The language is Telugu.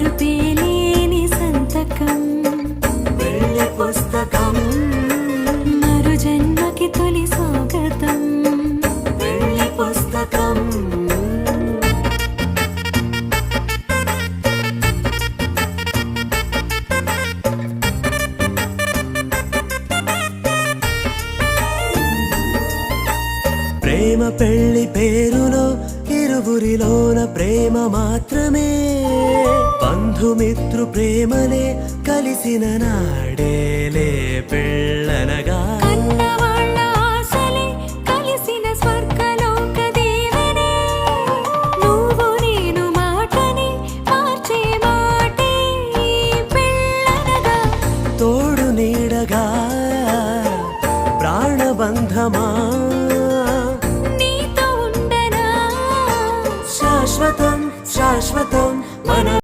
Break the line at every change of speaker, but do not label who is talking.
మరుపేలేని సంతకం
పెళ్లి పుస్తకం
మరు జన్మకి తొలి స్వాగతం
పెళ్లి పుస్తకం ప్రేమ పెళ్లి పేరులో ఇరువురిలోన ప్రేమ మాత్రమే బంధుమిత్రు ప్రేమలే కలిసిన నాడేలే పెళ్ళనగా